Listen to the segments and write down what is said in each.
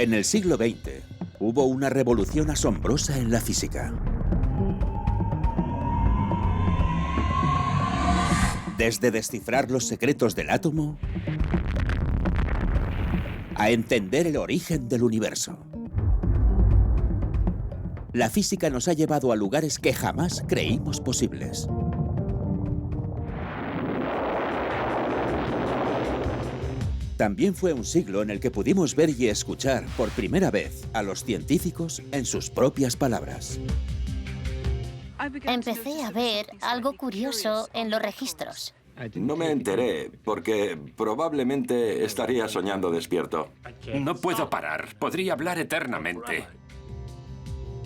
En el siglo XX hubo una revolución asombrosa en la física. Desde descifrar los secretos del átomo a entender el origen del universo. La física nos ha llevado a lugares que jamás creímos posibles. También fue un siglo en el que pudimos ver y escuchar por primera vez a los científicos en sus propias palabras. Empecé a ver algo curioso en los registros. No me enteré, porque probablemente estaría soñando despierto. No puedo parar. Podría hablar eternamente.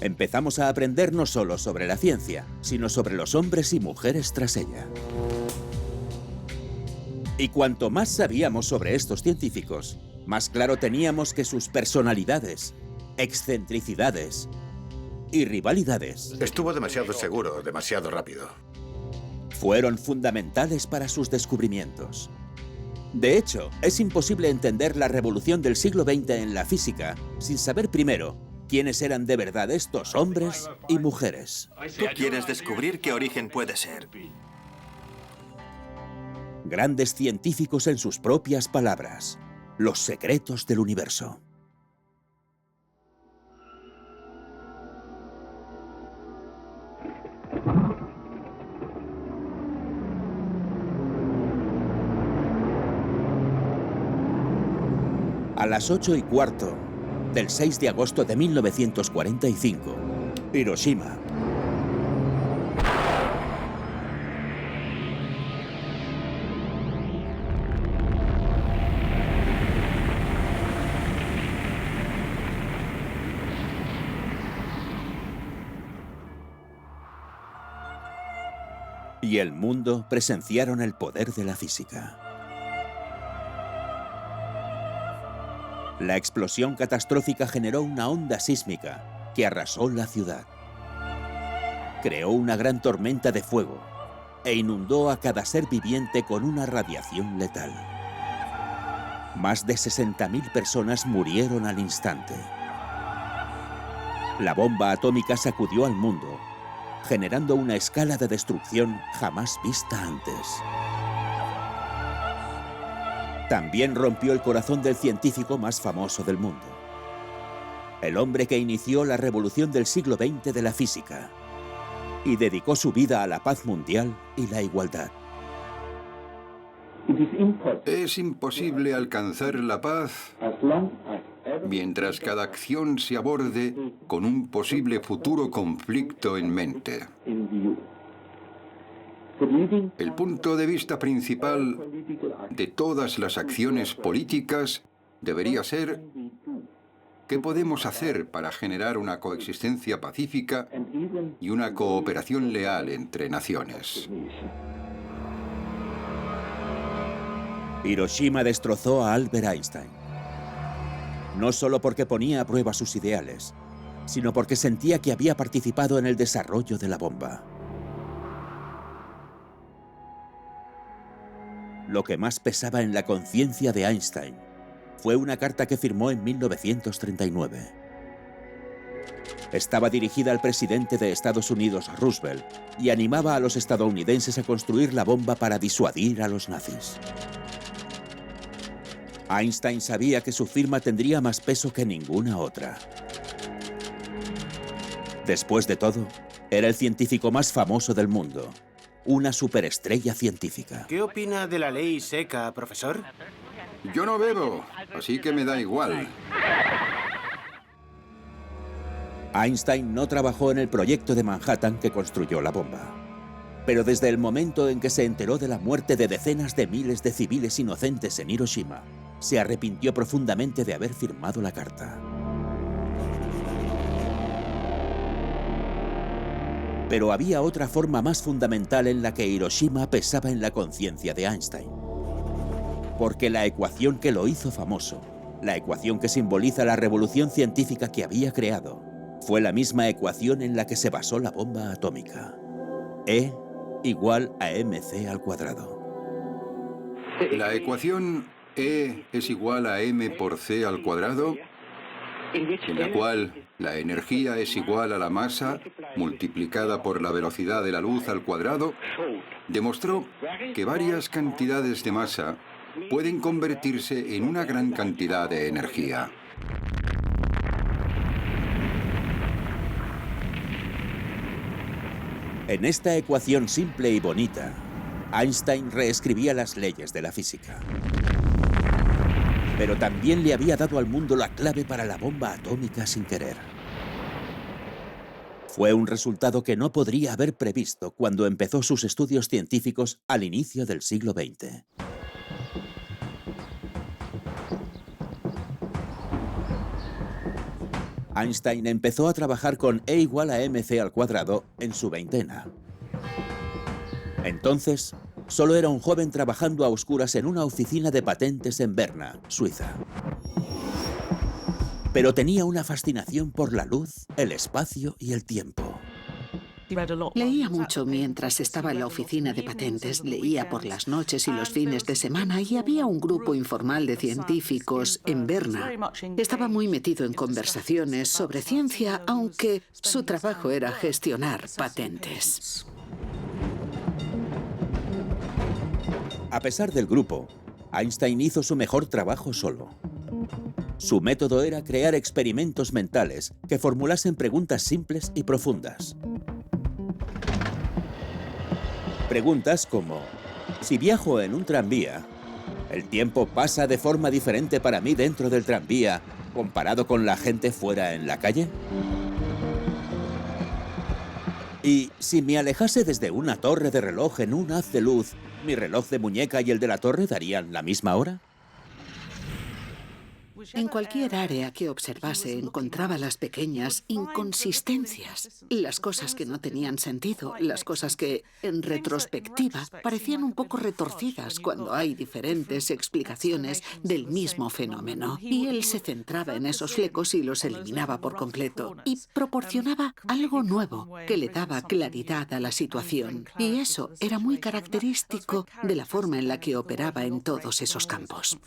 Empezamos a aprender no solo sobre la ciencia, sino sobre los hombres y mujeres tras ella. Y cuanto más sabíamos sobre estos científicos, más claro teníamos que sus personalidades, excentricidades y rivalidades Estuvo demasiado seguro, demasiado rápido. fueron fundamentales para sus descubrimientos. De hecho, es imposible entender la revolución del siglo XX en la física sin saber primero quiénes eran de verdad estos hombres y mujeres. Tú quieres descubrir qué origen puede ser. Grandes científicos en sus propias palabras. Los secretos del universo. A las 8:15 del 6 de agosto de 1945, Hiroshima. Y el mundo presenciaron el poder de la física. La explosión catastrófica generó una onda sísmica que arrasó la ciudad. Creó una gran tormenta de fuego e inundó a cada ser viviente con una radiación letal. Más de 60.000 personas murieron al instante. La bomba atómica sacudió al mundo, generando una escala de destrucción jamás vista antes. También rompió el corazón del científico más famoso del mundo. El hombre que inició la revolución del siglo XX de la física y dedicó su vida a la paz mundial y la igualdad. Es imposible alcanzar la paz mientras cada acción se aborde con un posible futuro conflicto en mente. El punto de vista principal de todas las acciones políticas debería ser qué podemos hacer para generar una coexistencia pacífica y una cooperación leal entre naciones. Hiroshima destrozó a Albert Einstein. No solo porque ponía a prueba sus ideales, sino porque sentía que había participado en el desarrollo de la bomba. Lo que más pesaba en la conciencia de Einstein fue una carta que firmó en 1939. Estaba dirigida al presidente de Estados Unidos, Roosevelt, y animaba a los estadounidenses a construir la bomba para disuadir a los nazis. Einstein sabía que su firma tendría más peso que ninguna otra. Después de todo, era el científico más famoso del mundo. Una superestrella científica. ¿Qué opina de la ley seca, profesor? Yo no bebo, así que me da igual. Einstein no trabajó en el proyecto de Manhattan que construyó la bomba. Pero desde el momento en que se enteró de la muerte de decenas de miles de civiles inocentes en Hiroshima, se arrepintió profundamente de haber firmado la carta. Pero había otra forma más fundamental en la que Hiroshima pesaba en la conciencia de Einstein. Porque la ecuación que lo hizo famoso, la ecuación que simboliza la revolución científica que había creado, fue la misma ecuación en la que se basó la bomba atómica. E igual a mc al cuadrado. La ecuación E es igual a m por c al cuadrado en la cual la energía es igual a la masa multiplicada por la velocidad de la luz al cuadrado, demostró que varias cantidades de masa pueden convertirse en una gran cantidad de energía. En esta ecuación simple y bonita, Einstein reescribía las leyes de la física. Pero también le había dado al mundo la clave para la bomba atómica sin querer. Fue un resultado que no podría haber previsto cuando empezó sus estudios científicos al inicio del siglo XX. Einstein empezó a trabajar con E igual a mc al cuadrado en su veintena. Entonces, solo era un joven trabajando a oscuras en una oficina de patentes en Berna, Suiza. Pero tenía una fascinación por la luz, el espacio y el tiempo. Leía mucho mientras estaba en la oficina de patentes, leía por las noches y los fines de semana y había un grupo informal de científicos en Berna. Estaba muy metido en conversaciones sobre ciencia, aunque su trabajo era gestionar patentes. A pesar del grupo, Einstein hizo su mejor trabajo solo. Su método era crear experimentos mentales que formulasen preguntas simples y profundas. Preguntas como, si viajo en un tranvía, ¿el tiempo pasa de forma diferente para mí dentro del tranvía comparado con la gente fuera en la calle? Y si me alejase desde una torre de reloj en un haz de luz, ¿mi reloj de muñeca y el de la torre darían la misma hora? En cualquier área que observase encontraba las pequeñas inconsistencias, las cosas que no tenían sentido, las cosas que, en retrospectiva, parecían un poco retorcidas cuando hay diferentes explicaciones del mismo fenómeno. Y él se centraba en esos flecos y los eliminaba por completo y proporcionaba algo nuevo que le daba claridad a la situación. Y eso era muy característico de la forma en la que operaba en todos esos campos.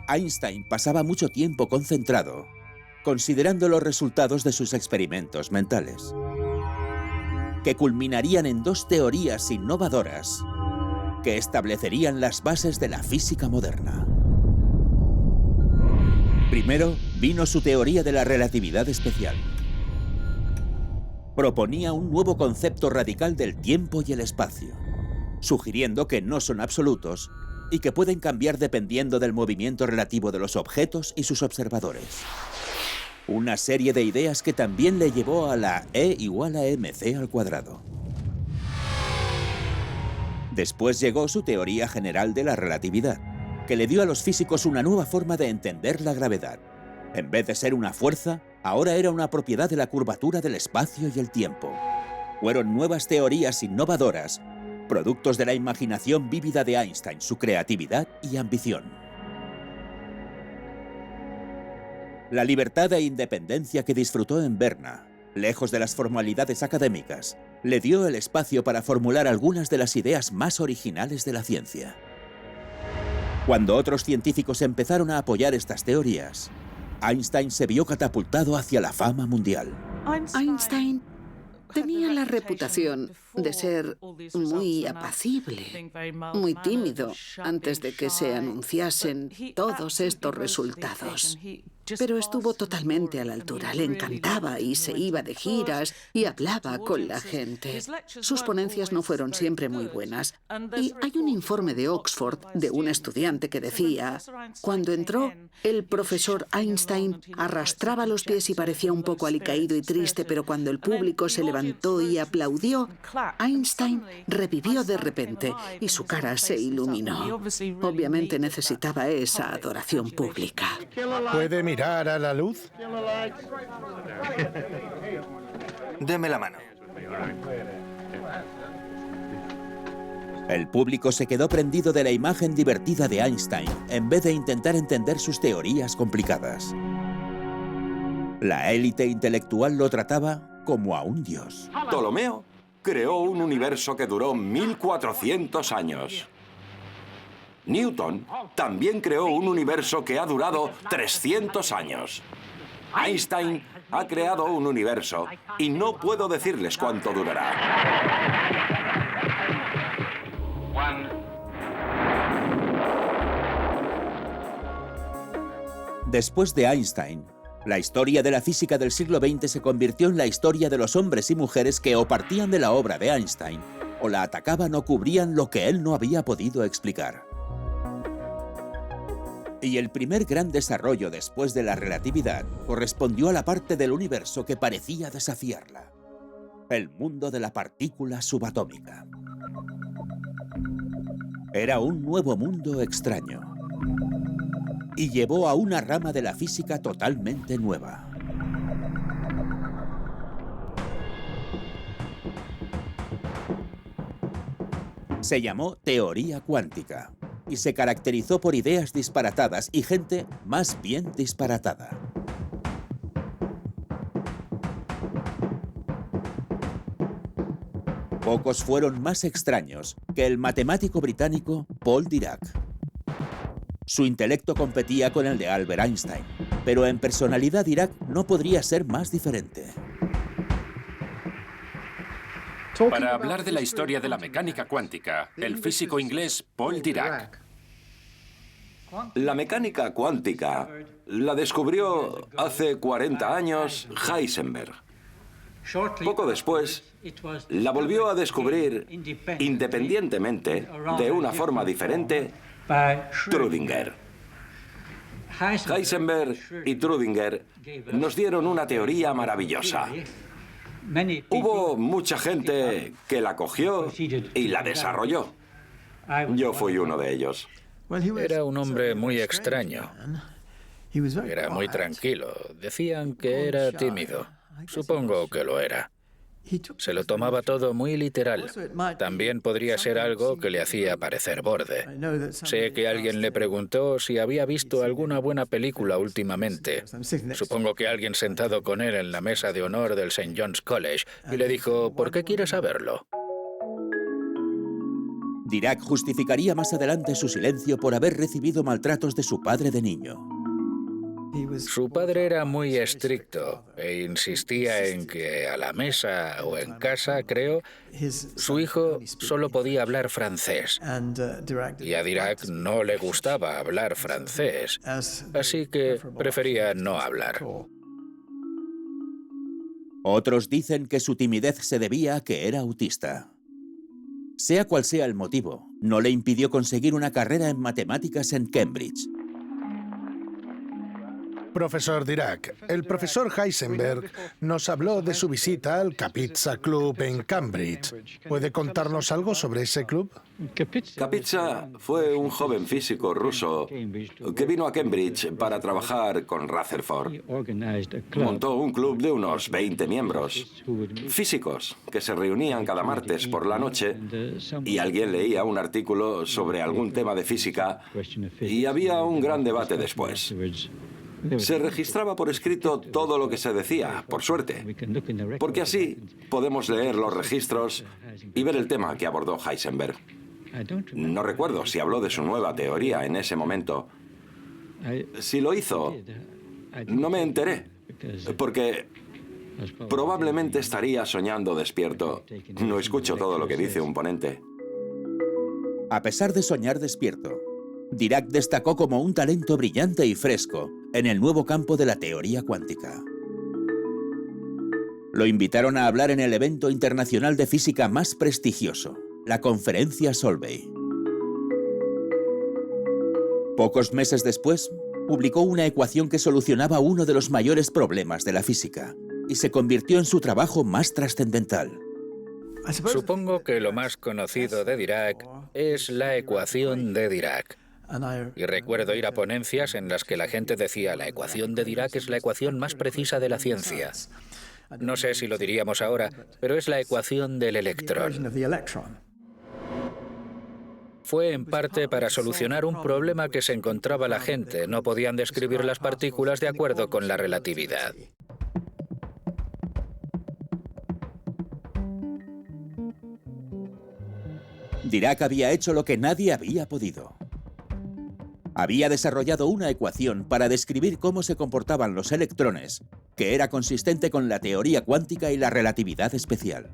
Einstein pasaba mucho tiempo concentrado, considerando los resultados de sus experimentos mentales, que culminarían en dos teorías innovadoras que establecerían las bases de la física moderna. Primero vino su teoría de la relatividad especial. Proponía un nuevo concepto radical del tiempo y el espacio, sugiriendo que no son absolutos y que pueden cambiar dependiendo del movimiento relativo de los objetos y sus observadores. Una serie de ideas que también le llevó a la E igual a mc al cuadrado. Después llegó su teoría general de la relatividad, que le dio a los físicos una nueva forma de entender la gravedad. En vez de ser una fuerza, ahora era una propiedad de la curvatura del espacio y el tiempo. Fueron nuevas teorías innovadoras, productos de la imaginación vívida de Einstein, su creatividad y ambición. La libertad e independencia que disfrutó en Berna, lejos de las formalidades académicas, le dio el espacio para formular algunas de las ideas más originales de la ciencia. Cuando otros científicos empezaron a apoyar estas teorías, Einstein se vio catapultado hacia la fama mundial. Einstein tenía la reputación de ser muy apacible, muy tímido antes de que se anunciasen todos estos resultados. Pero estuvo totalmente a la altura, le encantaba y se iba de giras y hablaba con la gente. Sus ponencias no fueron siempre muy buenas. Y hay un informe de Oxford de un estudiante que decía, cuando entró, el profesor Einstein arrastraba los pies y parecía un poco alicaído y triste, pero cuando el público se levantó y aplaudió, Einstein revivió de repente y su cara se iluminó. Obviamente necesitaba esa adoración pública. ¿Puede mirar a la luz? Deme la mano. El público se quedó prendido de la imagen divertida de Einstein en vez de intentar entender sus teorías complicadas. La élite intelectual lo trataba como a un dios. Ptolomeo creó un universo que duró 1400 años. Newton también creó un universo que ha durado 300 años. Einstein ha creado un universo y no puedo decirles cuánto durará. Después de Einstein, la historia de la física del siglo XX se convirtió en la historia de los hombres y mujeres que o partían de la obra de Einstein, o la atacaban o cubrían lo que él no había podido explicar. Y el primer gran desarrollo después de la relatividad correspondió a la parte del universo que parecía desafiarla: el mundo de la partícula subatómica. Era un nuevo mundo extraño y llevó a una rama de la física totalmente nueva. Se llamó teoría cuántica y se caracterizó por ideas disparatadas y gente más bien disparatada. Pocos fueron más extraños que el matemático británico Paul Dirac. Su intelecto competía con el de Albert Einstein, pero en personalidad Dirac no podría ser más diferente. Para hablar de la historia de la mecánica cuántica, el físico inglés Paul Dirac. La mecánica cuántica la descubrió hace 40 años Heisenberg. Poco después, la volvió a descubrir independientemente, de una forma diferente, Schrödinger. Heisenberg y Schrödinger nos dieron una teoría maravillosa. Hubo mucha gente que la cogió y la desarrolló. Yo fui uno de ellos. Era un hombre muy extraño. Era muy tranquilo. Decían que era tímido. Supongo que lo era. Se lo tomaba todo muy literal. También podría ser algo que le hacía parecer borde. Sé que alguien le preguntó si había visto alguna buena película últimamente. Supongo que alguien sentado con él en la mesa de honor del St. John's College y le dijo, ¿por qué quieres saberlo? Dirac justificaría más adelante su silencio por haber recibido maltratos de su padre de niño. Su padre era muy estricto e insistía en que a la mesa o en casa, creo, su hijo solo podía hablar francés. Y a Dirac no le gustaba hablar francés, así que prefería no hablar. Otros dicen que su timidez se debía a que era autista. Sea cual sea el motivo, no le impidió conseguir una carrera en matemáticas en Cambridge. Profesor Dirac, el profesor Heisenberg nos habló de su visita al Kapitsa Club en Cambridge. ¿Puede contarnos algo sobre ese club? Kapitsa fue un joven físico ruso que vino a Cambridge para trabajar con Rutherford. Montó un club de unos 20 miembros, físicos, que se reunían cada martes por la noche y alguien leía un artículo sobre algún tema de física y había un gran debate después. Se registraba por escrito todo lo que se decía, por suerte, porque así podemos leer los registros y ver el tema que abordó Heisenberg. No recuerdo si habló de su nueva teoría en ese momento. Si lo hizo, no me enteré, porque probablemente estaría soñando despierto. No escucho todo lo que dice un ponente. A pesar de soñar despierto, Dirac destacó como un talento brillante y fresco en el nuevo campo de la teoría cuántica. Lo invitaron a hablar en el evento internacional de física más prestigioso, la Conferencia Solvay. Pocos meses después, publicó una ecuación que solucionaba uno de los mayores problemas de la física y se convirtió en su trabajo más trascendental. Supongo que lo más conocido de Dirac es la ecuación de Dirac. Y recuerdo ir a ponencias en las que la gente decía, la ecuación de Dirac es la ecuación más precisa de la ciencia. No sé si lo diríamos ahora, pero es la ecuación del electrón. Fue en parte para solucionar un problema que se encontraba la gente. No podían describir las partículas de acuerdo con la relatividad. Dirac había hecho lo que nadie había podido. Había desarrollado una ecuación para describir cómo se comportaban los electrones, que era consistente con la teoría cuántica y la relatividad especial.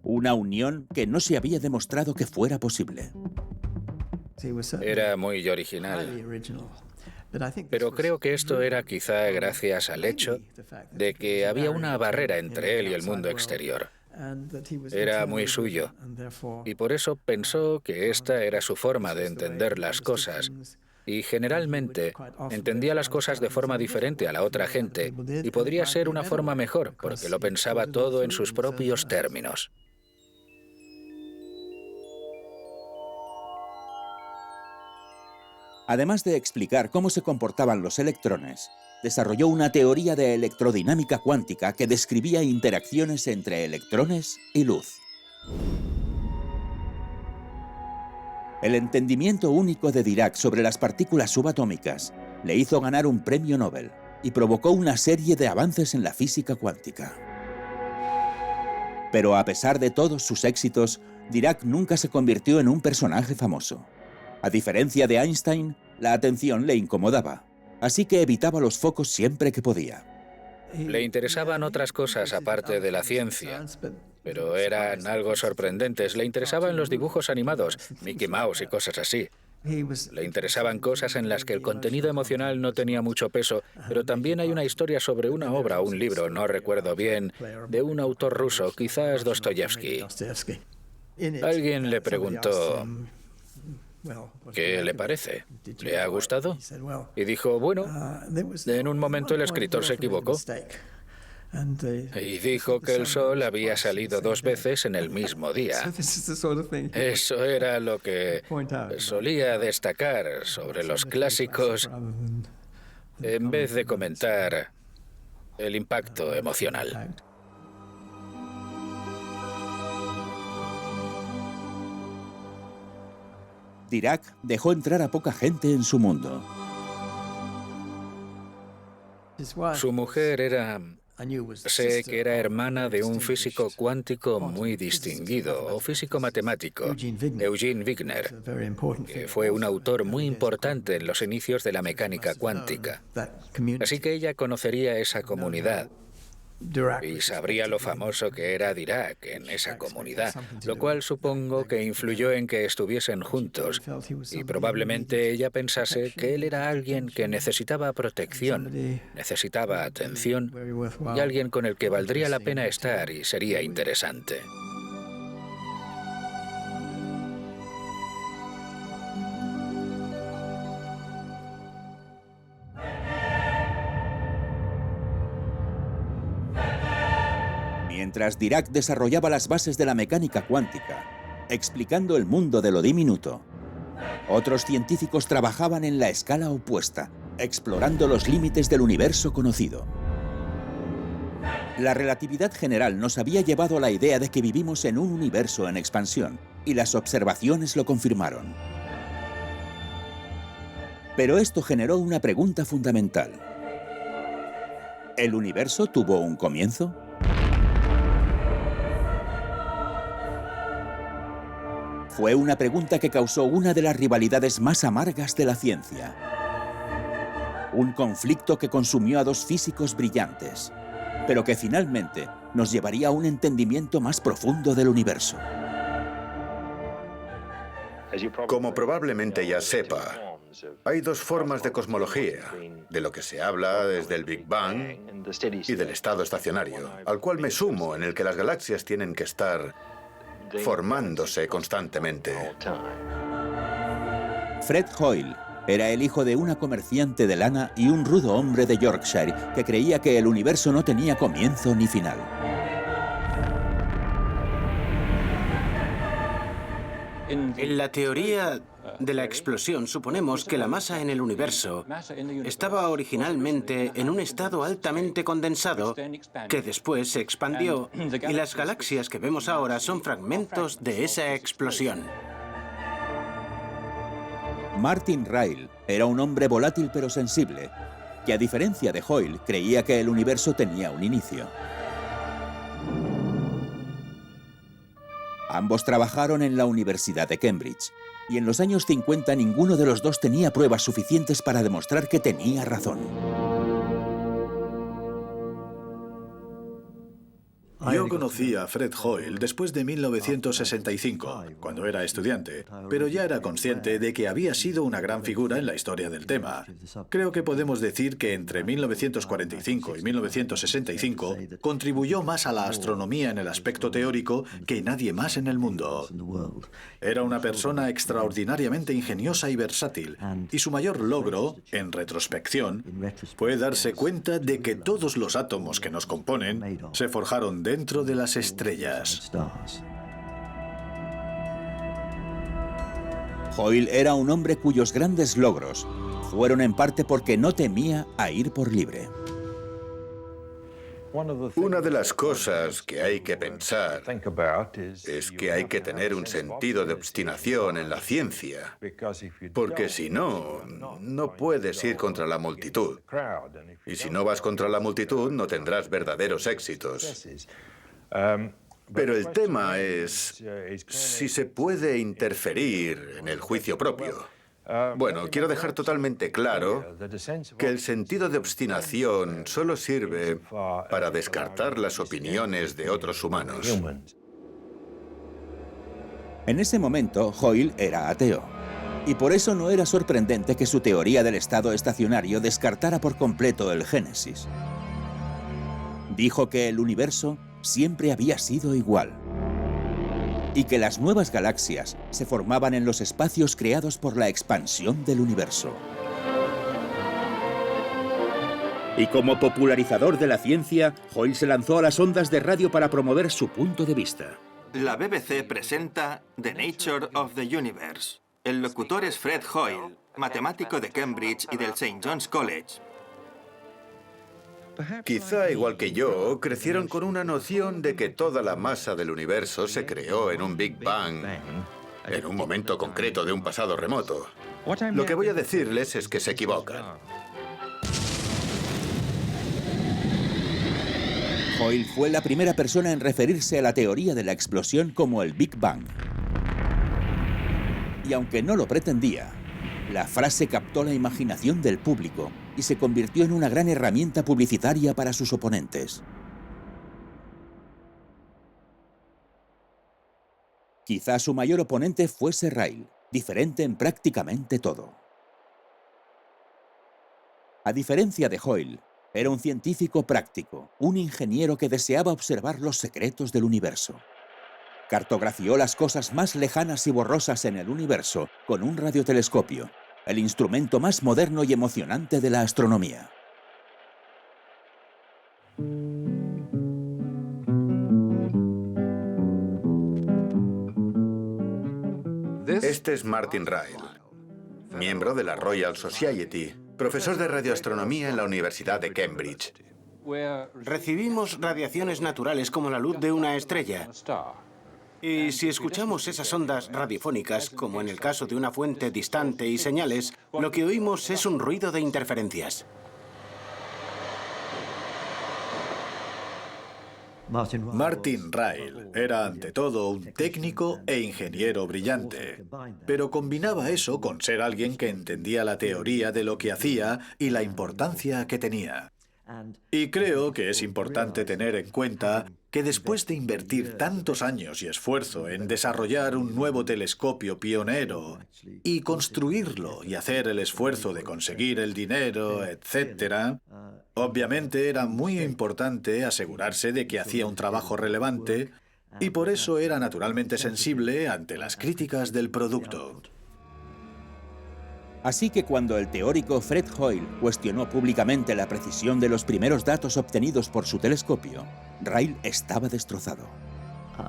Una unión que no se había demostrado que fuera posible. Era muy original. Pero creo que esto era quizá gracias al hecho de que había una barrera entre él y el mundo exterior. Era muy suyo, y por eso pensó que esta era su forma de entender las cosas, y generalmente entendía las cosas de forma diferente a la otra gente, y podría ser una forma mejor, porque lo pensaba todo en sus propios términos. Además de explicar cómo se comportaban los electrones, desarrolló una teoría de electrodinámica cuántica que describía interacciones entre electrones y luz. El entendimiento único de Dirac sobre las partículas subatómicas le hizo ganar un premio Nobel y provocó una serie de avances en la física cuántica. Pero a pesar de todos sus éxitos, Dirac nunca se convirtió en un personaje famoso. A diferencia de Einstein, la atención le incomodaba, así que evitaba los focos siempre que podía. Le interesaban otras cosas aparte de la ciencia, pero eran algo sorprendentes. Le interesaban los dibujos animados, Mickey Mouse y cosas así. Le interesaban cosas en las que el contenido emocional no tenía mucho peso, pero también hay una historia sobre una obra o un libro, no recuerdo bien, de un autor ruso, quizás Dostoyevsky. Alguien le preguntó: ¿qué le parece? ¿Le ha gustado? Y dijo, bueno, en un momento el escritor se equivocó. Y dijo que el sol había salido 2 veces en el mismo día. Eso era lo que solía destacar sobre los clásicos, en vez de comentar el impacto emocional. Dirac dejó entrar a poca gente en su mundo. Su mujer sé que era hermana de un físico cuántico muy distinguido, o físico matemático, Eugene Wigner, que fue un autor muy importante en los inicios de la mecánica cuántica. Así que ella conocería esa comunidad y sabría lo famoso que era Dirac en esa comunidad, lo cual supongo que influyó en que estuviesen juntos, y probablemente ella pensase que él era alguien que necesitaba protección, necesitaba atención, y alguien con el que valdría la pena estar y sería interesante. Mientras Dirac desarrollaba las bases de la mecánica cuántica, explicando el mundo de lo diminuto, otros científicos trabajaban en la escala opuesta, explorando los límites del universo conocido. La relatividad general nos había llevado a la idea de que vivimos en un universo en expansión, y las observaciones lo confirmaron. Pero esto generó una pregunta fundamental. ¿El universo tuvo un comienzo? Fue una pregunta que causó una de las rivalidades más amargas de la ciencia. Un conflicto que consumió a 2 físicos brillantes, pero que finalmente nos llevaría a un entendimiento más profundo del universo. Como probablemente ya sepa, hay 2 formas de cosmología, de lo que se habla desde el Big Bang y del estado estacionario, al cual me sumo, en el que las galaxias tienen que estar formándose constantemente. Fred Hoyle era el hijo de una comerciante de lana y un rudo hombre de Yorkshire que creía que el universo no tenía comienzo ni final. En la teoría de la explosión suponemos que la masa en el universo estaba originalmente en un estado altamente condensado que después se expandió y las galaxias que vemos ahora son fragmentos de esa explosión. Martin Ryle era un hombre volátil pero sensible, que a diferencia de Hoyle creía que el universo tenía un inicio. Ambos trabajaron en la Universidad de Cambridge, y en los años 50 ninguno de los dos tenía pruebas suficientes para demostrar que tenía razón. Yo conocí a Fred Hoyle después de 1965, cuando era estudiante, pero ya era consciente de que había sido una gran figura en la historia del tema. Creo que podemos decir que entre 1945 y 1965 contribuyó más a la astronomía en el aspecto teórico que nadie más en el mundo. Era una persona extraordinariamente ingeniosa y versátil, y su mayor logro, en retrospección, fue darse cuenta de que todos los átomos que nos componen se forjaron dentro de las estrellas. Hoyle era un hombre cuyos grandes logros fueron en parte porque no temía a ir por libre. Una de las cosas que hay que pensar es que hay que tener un sentido de obstinación en la ciencia, porque si no, no puedes ir contra la multitud. Y si no vas contra la multitud, no tendrás verdaderos éxitos. Pero el tema es si se puede interferir en el juicio propio. Bueno, quiero dejar totalmente claro que el sentido de obstinación solo sirve para descartar las opiniones de otros humanos. En ese momento, Hoyle era ateo, y por eso no era sorprendente que su teoría del estado estacionario descartara por completo el Génesis. Dijo que el universo siempre había sido igual, y que las nuevas galaxias se formaban en los espacios creados por la expansión del universo. Y como popularizador de la ciencia, Hoyle se lanzó a las ondas de radio para promover su punto de vista. La BBC presenta The Nature of the Universe. El locutor es Fred Hoyle, matemático de Cambridge y del St. John's College. Quizá, igual que yo, crecieron con una noción de que toda la masa del universo se creó en un Big Bang, en un momento concreto de un pasado remoto. Lo que voy a decirles es que se equivocan. Hoyle fue la primera persona en referirse a la teoría de la explosión como el Big Bang. Y aunque no lo pretendía, la frase captó la imaginación del público y se convirtió en una gran herramienta publicitaria para sus oponentes. Quizá su mayor oponente fuese Ryle, diferente en prácticamente todo. A diferencia de Hoyle, era un científico práctico, un ingeniero que deseaba observar los secretos del universo. Cartografió las cosas más lejanas y borrosas en el universo con un radiotelescopio, el instrumento más moderno y emocionante de la astronomía. Este es Martin Ryle, miembro de la Royal Society, profesor de radioastronomía en la Universidad de Cambridge. Recibimos radiaciones naturales como la luz de una estrella. Y si escuchamos esas ondas radiofónicas, como en el caso de una fuente distante y señales, lo que oímos es un ruido de interferencias. Martin Ryle era ante todo un técnico e ingeniero brillante, pero combinaba eso con ser alguien que entendía la teoría de lo que hacía y la importancia que tenía. Y creo que es importante tener en cuenta que después de invertir tantos años y esfuerzo en desarrollar un nuevo telescopio pionero y construirlo y hacer el esfuerzo de conseguir el dinero, etc., obviamente era muy importante asegurarse de que hacía un trabajo relevante y por eso era naturalmente sensible ante las críticas del producto. Así que cuando el teórico Fred Hoyle cuestionó públicamente la precisión de los primeros datos obtenidos por su telescopio, Ryle estaba destrozado.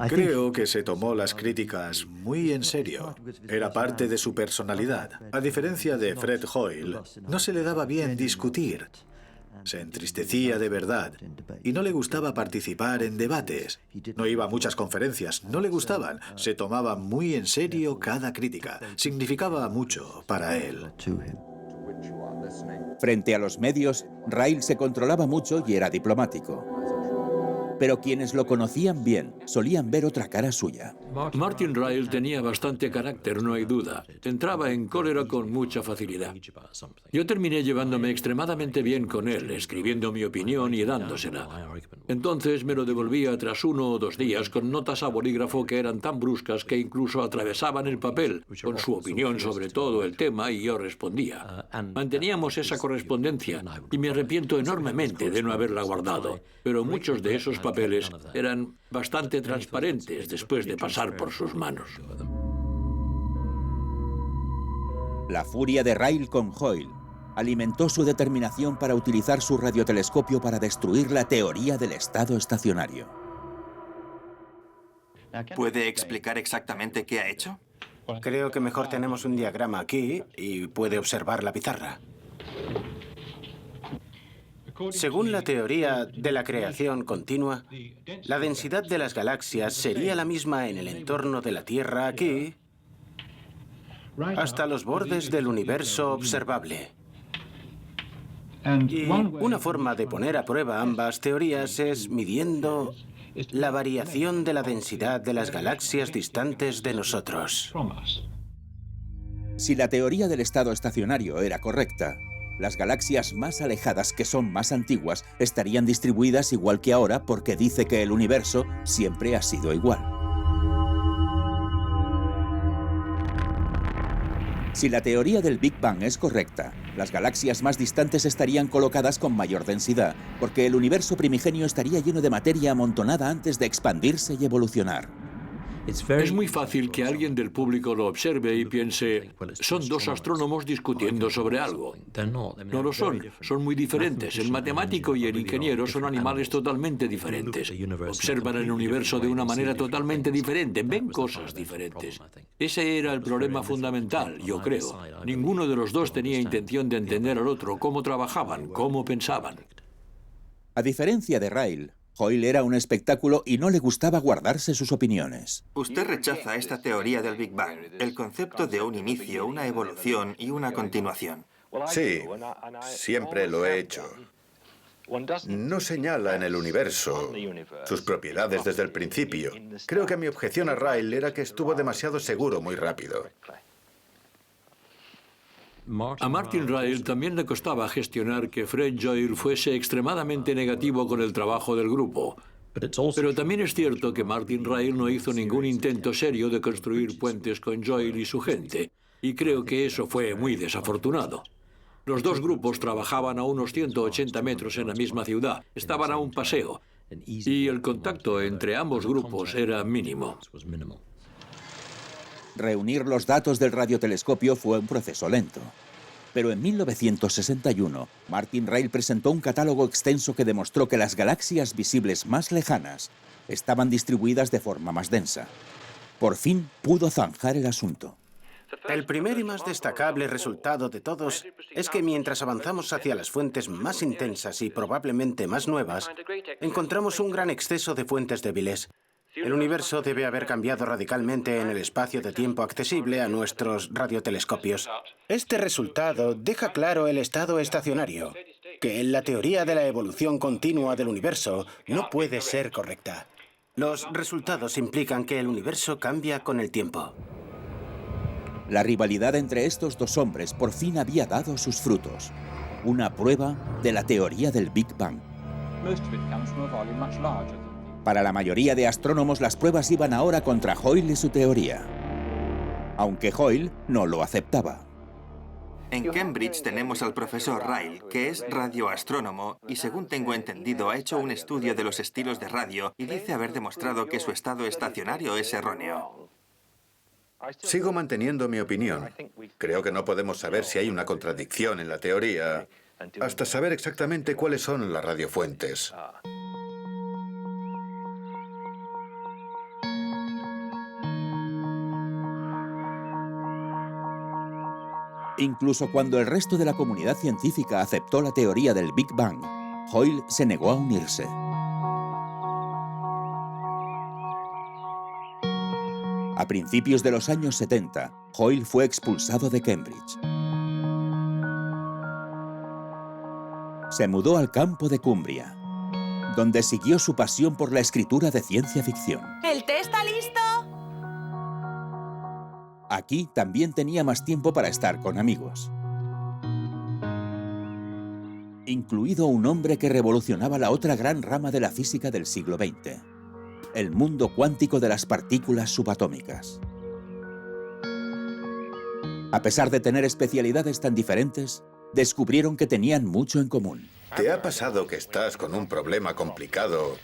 Creo que se tomó las críticas muy en serio. Era parte de su personalidad. A diferencia de Fred Hoyle, no se le daba bien discutir. Se entristecía de verdad y no le gustaba participar en debates. No iba a muchas conferencias, no le gustaban. Se tomaba muy en serio cada crítica. Significaba mucho para él. Frente a los medios, Ryle se controlaba mucho y era diplomático. Pero quienes lo conocían bien solían ver otra cara suya. Martin Ryle tenía bastante carácter, no hay duda. Entraba en cólera con mucha facilidad. Yo terminé llevándome extremadamente bien con él, escribiendo mi opinión y dándosela. Entonces me lo devolvía tras 1 o 2 días con notas a bolígrafo que eran tan bruscas que incluso atravesaban el papel, con su opinión sobre todo el tema, y yo respondía. Manteníamos esa correspondencia y me arrepiento enormemente de no haberla guardado, pero muchos de esos papeles eran bastante transparentes después de pasar por sus manos. La furia de Ryle con Hoyle alimentó su determinación para utilizar su radiotelescopio para destruir la teoría del estado estacionario. ¿Puede explicar exactamente qué ha hecho? Creo que mejor tenemos un diagrama aquí y puede observar la pizarra. Según la teoría de la creación continua, la densidad de las galaxias sería la misma en el entorno de la Tierra aquí hasta los bordes del universo observable. Y una forma de poner a prueba ambas teorías es midiendo la variación de la densidad de las galaxias distantes de nosotros. Si la teoría del estado estacionario era correcta, las galaxias más alejadas, que son más antiguas, estarían distribuidas igual que ahora porque dice que el universo siempre ha sido igual. Si la teoría del Big Bang es correcta, las galaxias más distantes estarían colocadas con mayor densidad, porque el universo primigenio estaría lleno de materia amontonada antes de expandirse y evolucionar. Es muy fácil que alguien del público lo observe y piense, son 2 astrónomos discutiendo sobre algo. No lo son, son muy diferentes. El matemático y el ingeniero son animales totalmente diferentes. Observan el universo de una manera totalmente diferente, ven cosas diferentes. Ese era el problema fundamental, yo creo. Ninguno de los dos tenía intención de entender al otro, cómo trabajaban, cómo pensaban. A diferencia de Ryle, Hoyle era un espectáculo y no le gustaba guardarse sus opiniones. Usted rechaza esta teoría del Big Bang, el concepto de un inicio, una evolución y una continuación. Sí, siempre lo he hecho. No señala en el universo sus propiedades desde el principio. Creo que mi objeción a Ryle era que estuvo demasiado seguro muy rápido. A Martin Ryle también le costaba gestionar que Fred Joyce fuese extremadamente negativo con el trabajo del grupo. Pero también es cierto que Martin Ryle no hizo ningún intento serio de construir puentes con Joyce y su gente, y creo que eso fue muy desafortunado. Los 2 grupos trabajaban a unos 180 metros en la misma ciudad, estaban a un paseo, y el contacto entre ambos grupos era mínimo. Reunir los datos del radiotelescopio fue un proceso lento. Pero en 1961, Martin Ryle presentó un catálogo extenso que demostró que las galaxias visibles más lejanas estaban distribuidas de forma más densa. Por fin pudo zanjar el asunto. El primer y más destacable resultado de todos es que mientras avanzamos hacia las fuentes más intensas y probablemente más nuevas, encontramos un gran exceso de fuentes débiles. El universo debe haber cambiado radicalmente en el espacio de tiempo accesible a nuestros radiotelescopios. Este resultado deja claro el estado estacionario, que la teoría de la evolución continua del universo no puede ser correcta. Los resultados implican que el universo cambia con el tiempo. La rivalidad entre estos 2 hombres por fin había dado sus frutos. Una prueba de la teoría del Big Bang. Para la mayoría de astrónomos, las pruebas iban ahora contra Hoyle y su teoría, aunque Hoyle no lo aceptaba. En Cambridge tenemos al profesor Ryle, que es radioastrónomo y, según tengo entendido, ha hecho un estudio de los estilos de radio y dice haber demostrado que su estado estacionario es erróneo. Sigo manteniendo mi opinión. Creo que no podemos saber si hay una contradicción en la teoría hasta saber exactamente cuáles son las radiofuentes. Incluso cuando el resto de la comunidad científica aceptó la teoría del Big Bang, Hoyle se negó a unirse. A principios de los años 70, Hoyle fue expulsado de Cambridge. Se mudó al campo de Cumbria, donde siguió su pasión por la escritura de ciencia ficción. ¿El té está listo? Aquí también tenía más tiempo para estar con amigos, incluido un hombre que revolucionaba la otra gran rama de la física del siglo XX, el mundo cuántico de las partículas subatómicas. A pesar de tener especialidades tan diferentes, descubrieron que tenían mucho en común. ¿Te ha pasado que estás con un problema complicado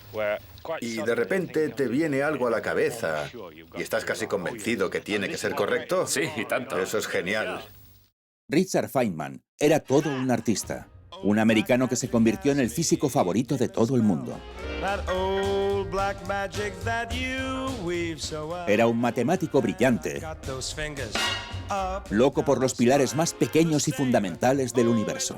y de repente te viene algo a la cabeza y estás casi convencido que tiene que ser correcto? Sí, y tanto. Eso es genial. Richard Feynman era todo un artista, un americano que se convirtió en el físico favorito de todo el mundo. Era un matemático brillante, loco por los pilares más pequeños y fundamentales del universo.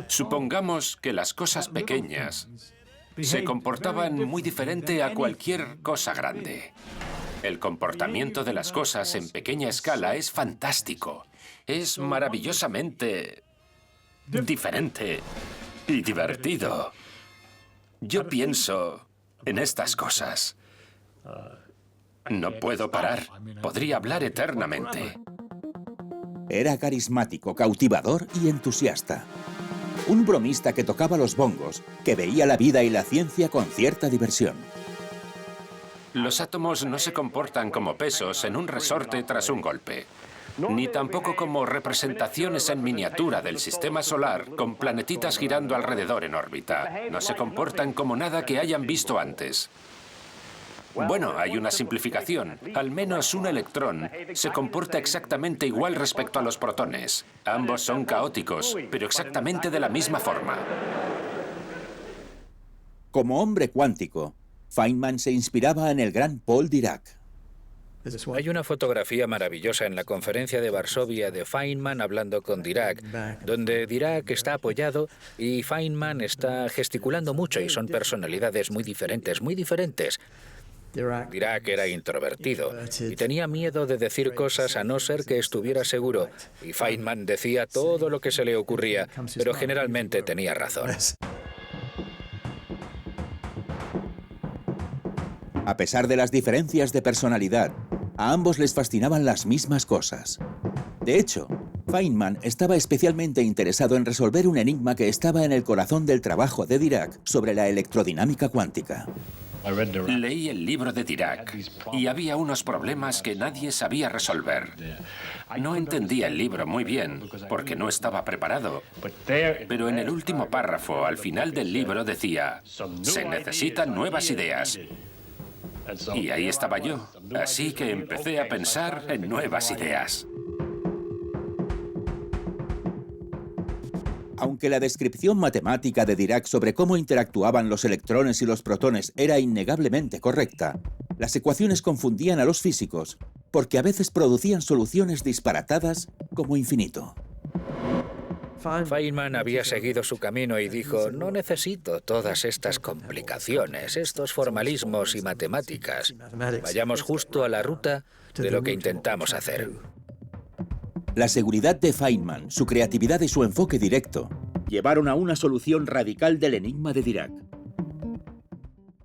Supongamos que las cosas pequeñas se comportaban muy diferente a cualquier cosa grande. El comportamiento de las cosas en pequeña escala es fantástico. Es maravillosamente diferente y divertido. Yo pienso en estas cosas. No puedo parar. Podría hablar eternamente. Era carismático, cautivador y entusiasta. Un bromista que tocaba los bongos, que veía la vida y la ciencia con cierta diversión. Los átomos no se comportan como pesos en un resorte tras un golpe, ni tampoco como representaciones en miniatura del sistema solar con planetitas girando alrededor en órbita. No se comportan como nada que hayan visto antes. Bueno, hay una simplificación. Al menos un electrón se comporta exactamente igual respecto a los protones. Ambos son caóticos, pero exactamente de la misma forma. Como hombre cuántico, Feynman se inspiraba en el gran Paul Dirac. Hay una fotografía maravillosa en la conferencia de Varsovia de Feynman hablando con Dirac, donde Dirac está apoyado y Feynman está gesticulando mucho y son personalidades muy diferentes, muy diferentes. Dirac era introvertido y tenía miedo de decir cosas a no ser que estuviera seguro, y Feynman decía todo lo que se le ocurría, pero generalmente tenía razón. A pesar de las diferencias de personalidad, a ambos les fascinaban las mismas cosas. De hecho, Feynman estaba especialmente interesado en resolver un enigma que estaba en el corazón del trabajo de Dirac sobre la electrodinámica cuántica. Leí el libro de Dirac y había unos problemas que nadie sabía resolver. No entendía el libro muy bien porque no estaba preparado. Pero en el último párrafo, al final del libro, decía: se necesitan nuevas ideas. Y ahí estaba yo. Así que empecé a pensar en nuevas ideas. Aunque la descripción matemática de Dirac sobre cómo interactuaban los electrones y los protones era innegablemente correcta, las ecuaciones confundían a los físicos porque a veces producían soluciones disparatadas como infinito. Feynman había seguido su camino y dijo: no necesito todas estas complicaciones, estos formalismos y matemáticas. Vayamos justo a la ruta de lo que intentamos hacer. La seguridad de Feynman, su creatividad y su enfoque directo llevaron a una solución radical del enigma de Dirac.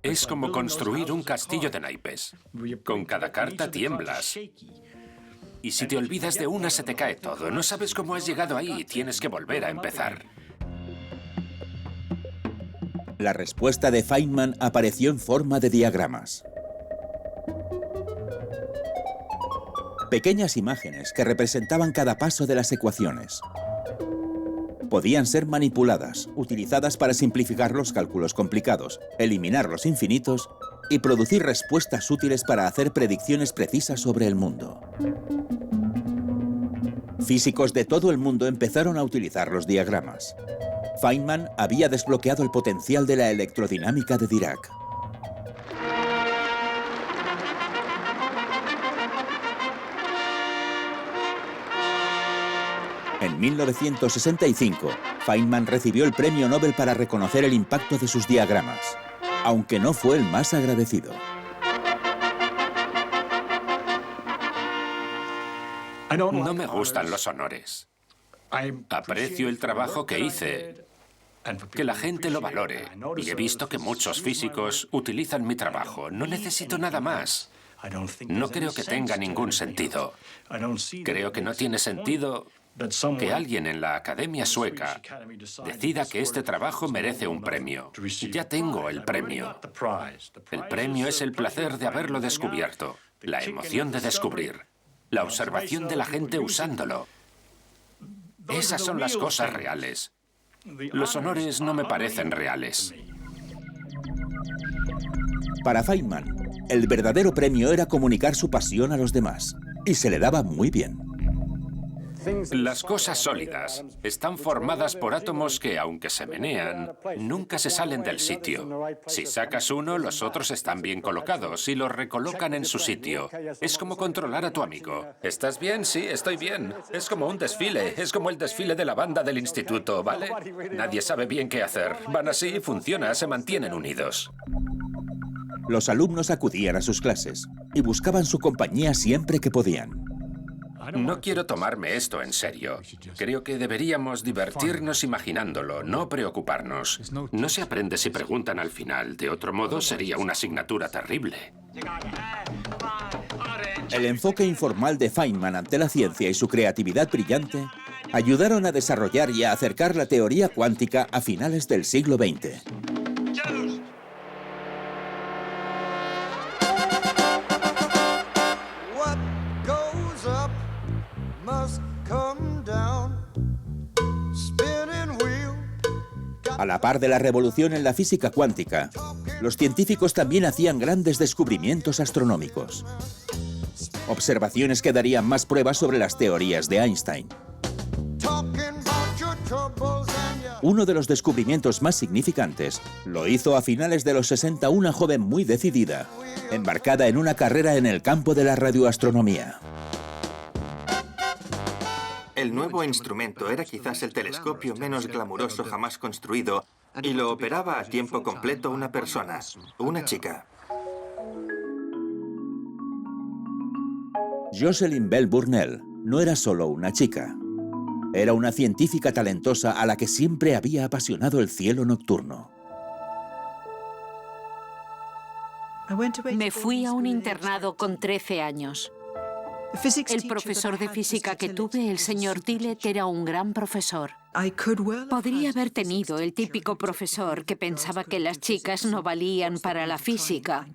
Es como construir un castillo de naipes. Con cada carta tiemblas. Y si te olvidas de una, se te cae todo. No sabes cómo has llegado ahí y tienes que volver a empezar. La respuesta de Feynman apareció en forma de diagramas. Pequeñas imágenes que representaban cada paso de las ecuaciones. Podían ser manipuladas, utilizadas para simplificar los cálculos complicados, eliminar los infinitos y producir respuestas útiles para hacer predicciones precisas sobre el mundo. Físicos de todo el mundo empezaron a utilizar los diagramas. Feynman había desbloqueado el potencial de la electrodinámica de Dirac. En 1965, Feynman recibió el Premio Nobel para reconocer el impacto de sus diagramas, aunque no fue el más agradecido. No me gustan los honores. Aprecio el trabajo que hice, que la gente lo valore. Y he visto que muchos físicos utilizan mi trabajo. No necesito nada más. No creo que tenga ningún sentido. Creo que no tiene sentido que alguien en la Academia Sueca decida que este trabajo merece un premio. Ya tengo el premio. El premio es el placer de haberlo descubierto, la emoción de descubrir, la observación de la gente usándolo. Esas son las cosas reales. Los honores no me parecen reales. Para Feynman, el verdadero premio era comunicar su pasión a los demás, y se le daba muy bien. Las cosas sólidas están formadas por átomos que, aunque se menean, nunca se salen del sitio. Si sacas uno, los otros están bien colocados y los recolocan en su sitio. Es como controlar a tu amigo. ¿Estás bien? Sí, estoy bien. Es como un desfile. Es como el desfile de la banda del instituto, ¿vale? Nadie sabe bien qué hacer. Van así, funciona, se mantienen unidos. Los alumnos acudían a sus clases y buscaban su compañía siempre que podían. No quiero tomarme esto en serio. Creo que deberíamos divertirnos imaginándolo, no preocuparnos. No se aprende si preguntan al final. De otro modo, sería una asignatura terrible. El enfoque informal de Feynman ante la ciencia y su creatividad brillante ayudaron a desarrollar y a acercar la teoría cuántica a finales del siglo XX. A la par de la revolución en la física cuántica, los científicos también hacían grandes descubrimientos astronómicos. Observaciones que darían más pruebas sobre las teorías de Einstein. Uno de los descubrimientos más significantes lo hizo a finales de los 60 una joven muy decidida, embarcada en una carrera en el campo de la radioastronomía. El nuevo instrumento era quizás el telescopio menos glamuroso jamás construido y lo operaba a tiempo completo una persona, una chica. Jocelyn Bell Burnell no era solo una chica. Era una científica talentosa a la que siempre había apasionado el cielo nocturno. Me fui a un internado con 13 años. El profesor de física que tuve, el señor Tillett, era un gran profesor. Podría haber tenido el típico profesor que pensaba que las chicas no valían para la física.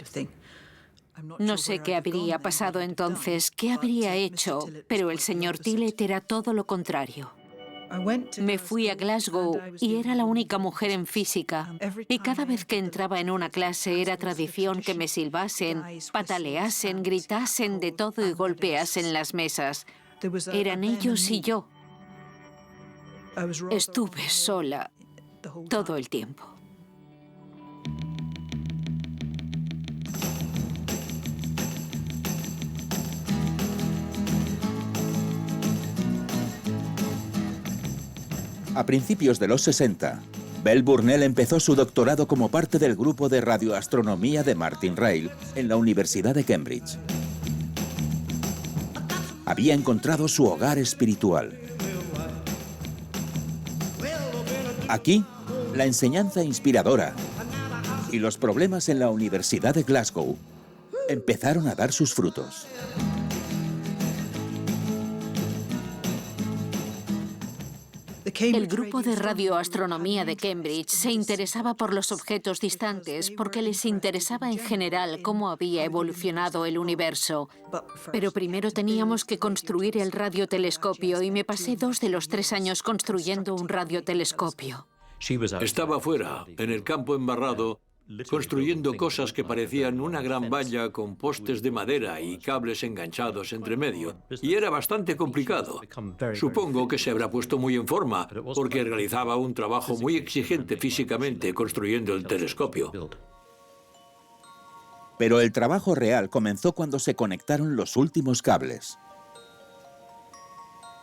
No sé qué habría pasado entonces, qué habría hecho, pero el señor Tillett era todo lo contrario. Me fui a Glasgow y era la única mujer en física. Y cada vez que entraba en una clase era tradición que me silbasen, pataleasen, gritasen de todo y golpeasen las mesas. Eran ellos y yo. Estuve sola todo el tiempo. A principios de los 60, Bell Burnell empezó su doctorado como parte del grupo de radioastronomía de Martin Ryle en la Universidad de Cambridge. Había encontrado su hogar espiritual. Aquí, la enseñanza inspiradora y los problemas en la Universidad de Glasgow empezaron a dar sus frutos. El grupo de radioastronomía de Cambridge se interesaba por los objetos distantes porque les interesaba en general cómo había evolucionado el universo. Pero primero teníamos que construir el radiotelescopio y me pasé 2 de los 3 años construyendo un radiotelescopio. Estaba fuera, en el campo embarrado, construyendo cosas que parecían una gran valla con postes de madera y cables enganchados entre medio. Y era bastante complicado. Supongo que se habrá puesto muy en forma, porque realizaba un trabajo muy exigente físicamente construyendo el telescopio. Pero el trabajo real comenzó cuando se conectaron los últimos cables.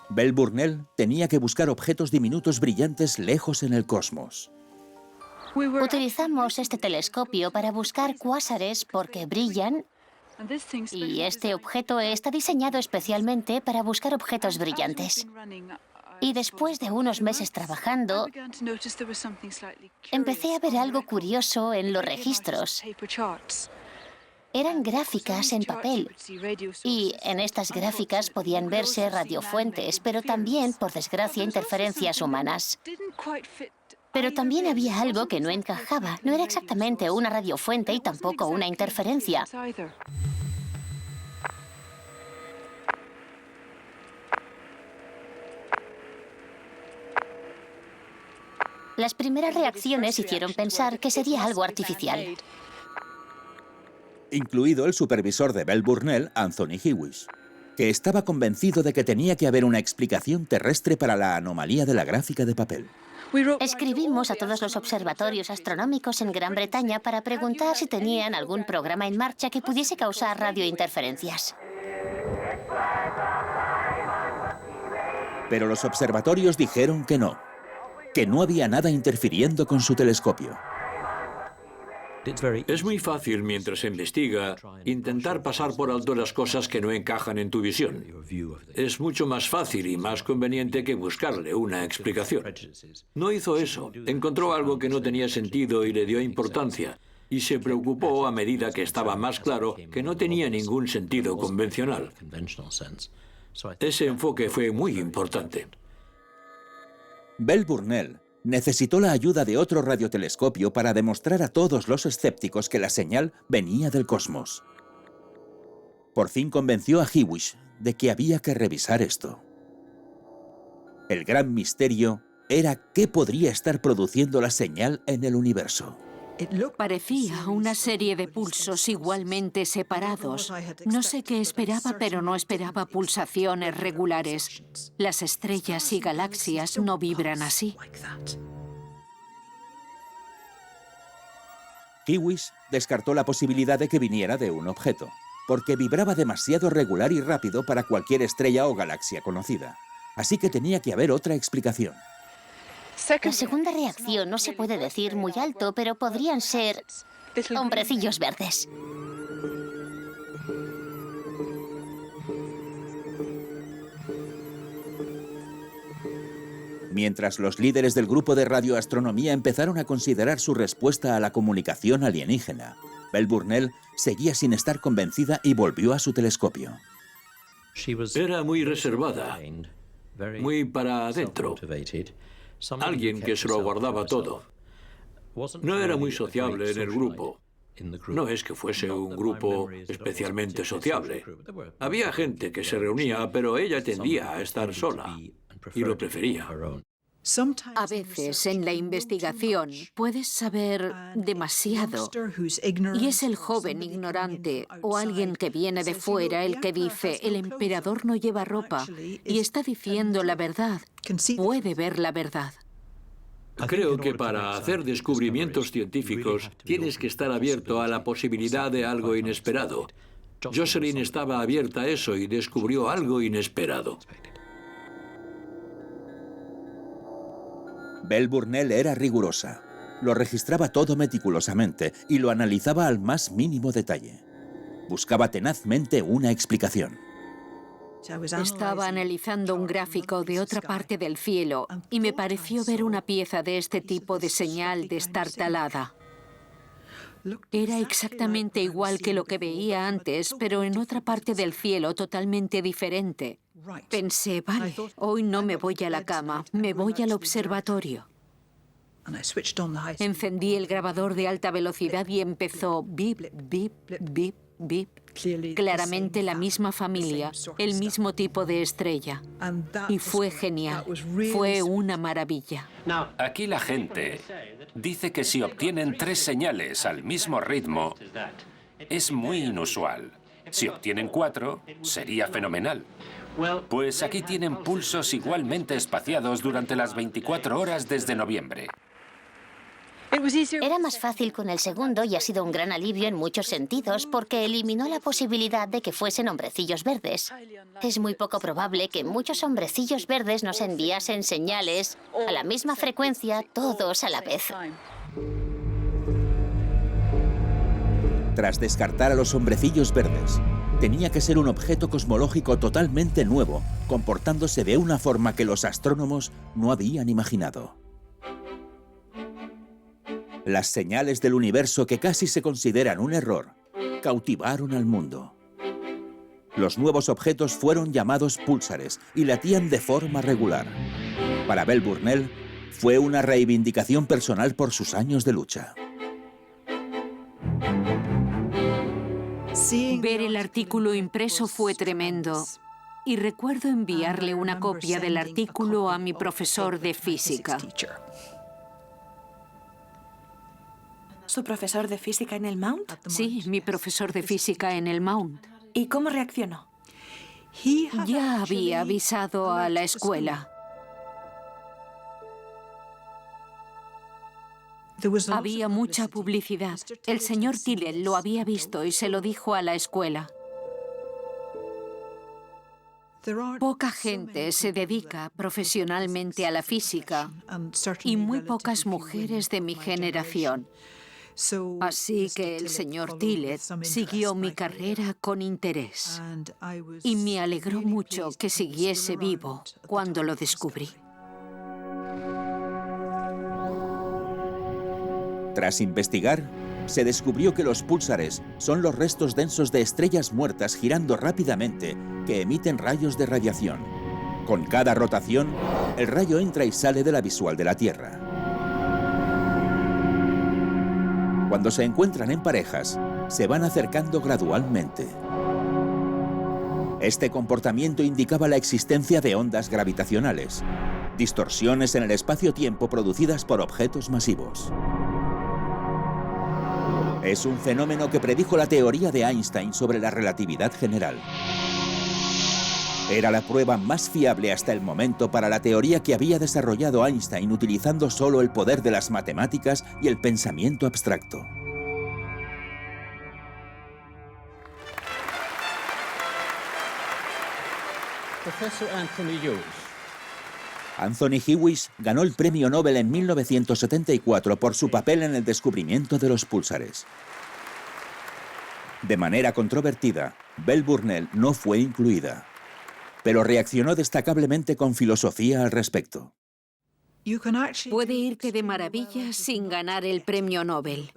Bell Burnell tenía que buscar objetos diminutos brillantes lejos en el cosmos. Utilizamos este telescopio para buscar cuásares porque brillan y este objeto está diseñado especialmente para buscar objetos brillantes. Y después de unos meses trabajando, empecé a ver algo curioso en los registros. Eran gráficas en papel, y en estas gráficas podían verse radiofuentes, pero también, por desgracia, interferencias humanas. Pero también había algo que no encajaba. No era exactamente una radiofuente y tampoco una interferencia. Las primeras reacciones hicieron pensar que sería algo artificial. Incluido el supervisor de Bell Burnell, Anthony Hewish, que estaba convencido de que tenía que haber una explicación terrestre para la anomalía de la gráfica de papel. Escribimos a todos los observatorios astronómicos en Gran Bretaña para preguntar si tenían algún programa en marcha que pudiese causar radiointerferencias. Pero los observatorios dijeron que no había nada interfiriendo con su telescopio. Es muy fácil, mientras se investiga, intentar pasar por alto las cosas que no encajan en tu visión. Es mucho más fácil y más conveniente que buscarle una explicación. No hizo eso. Encontró algo que no tenía sentido y le dio importancia. Y se preocupó a medida que estaba más claro que no tenía ningún sentido convencional. Ese enfoque fue muy importante. Bell Burnell necesitó la ayuda de otro radiotelescopio para demostrar a todos los escépticos que la señal venía del cosmos. Por fin convenció a Hewish de que había que revisar esto. El gran misterio era qué podría estar produciendo la señal en el universo. Parecía una serie de pulsos igualmente separados. No sé qué esperaba, pero no esperaba pulsaciones regulares. Las estrellas y galaxias no vibran así. Hewish descartó la posibilidad de que viniera de un objeto, porque vibraba demasiado regular y rápido para cualquier estrella o galaxia conocida. Así que tenía que haber otra explicación. La segunda reacción no se puede decir muy alto, pero podrían ser hombrecillos verdes. Mientras los líderes del grupo de radioastronomía empezaron a considerar su respuesta a la comunicación alienígena, Bell Burnell seguía sin estar convencida y volvió a su telescopio. Era muy reservada, muy para adentro. Alguien que se lo guardaba todo. No era muy sociable en el grupo. No es que fuese un grupo especialmente sociable. Había gente que se reunía, pero ella tendía a estar sola y lo prefería. A veces en la investigación puedes saber demasiado y es el joven ignorante o alguien que viene de fuera el que dice el emperador no lleva ropa y está diciendo la verdad, puede ver la verdad. Creo que para hacer descubrimientos científicos tienes que estar abierto a la posibilidad de algo inesperado. Jocelyn estaba abierta a eso y descubrió algo inesperado. Bell Burnell era rigurosa. Lo registraba todo meticulosamente y lo analizaba al más mínimo detalle. Buscaba tenazmente una explicación. Estaba analizando un gráfico de otra parte del cielo y me pareció ver una pieza de este tipo de señal destartalada. Era exactamente igual que lo que veía antes, pero en otra parte del cielo totalmente diferente. Pensé, vale, hoy no me voy a la cama, me voy al observatorio. Encendí el grabador de alta velocidad y empezó bip, bip, bip, bip. Claramente la misma familia, el mismo tipo de estrella. Y fue genial, fue una maravilla. Aquí la gente dice que si obtienen 3 señales al mismo ritmo, es muy inusual. Si obtienen 4, sería fenomenal. Pues aquí tienen pulsos igualmente espaciados durante las 24 horas desde noviembre. Era más fácil con el segundo y ha sido un gran alivio en muchos sentidos porque eliminó la posibilidad de que fuesen hombrecillos verdes. Es muy poco probable que muchos hombrecillos verdes nos enviasen señales a la misma frecuencia, todos a la vez. Tras descartar a los hombrecillos verdes, tenía que ser un objeto cosmológico totalmente nuevo, comportándose de una forma que los astrónomos no habían imaginado. Las señales del universo, que casi se consideran un error, cautivaron al mundo. Los nuevos objetos fueron llamados púlsares y latían de forma regular. Para Bell Burnell, fue una reivindicación personal por sus años de lucha. Ver el artículo impreso fue tremendo. Y recuerdo enviarle una copia del artículo a mi profesor de física. ¿Su profesor de física en el Mount? Sí, mi profesor de física en el Mount. ¿Y cómo reaccionó? Ya había avisado a la escuela. Había mucha publicidad. El señor Tillett lo había visto y se lo dijo a la escuela. Poca gente se dedica profesionalmente a la física y muy pocas mujeres de mi generación. Así que el señor Tillett siguió mi carrera con interés y me alegró mucho que siguiese vivo cuando lo descubrí. Tras investigar, se descubrió que los púlsares son los restos densos de estrellas muertas girando rápidamente que emiten rayos de radiación. Con cada rotación, el rayo entra y sale de la visual de la Tierra. Cuando se encuentran en parejas, se van acercando gradualmente. Este comportamiento indicaba la existencia de ondas gravitacionales, distorsiones en el espacio-tiempo producidas por objetos masivos. Es un fenómeno que predijo la teoría de Einstein sobre la relatividad general. Era la prueba más fiable hasta el momento para la teoría que había desarrollado Einstein utilizando solo el poder de las matemáticas y el pensamiento abstracto. Profesor Anthony Hughes. Anthony Hewish ganó el premio Nobel en 1974 por su papel en el descubrimiento de los púlsares. De manera controvertida, Bell Burnell no fue incluida, pero reaccionó destacablemente con filosofía al respecto. Puede irte de maravilla sin ganar el premio Nobel.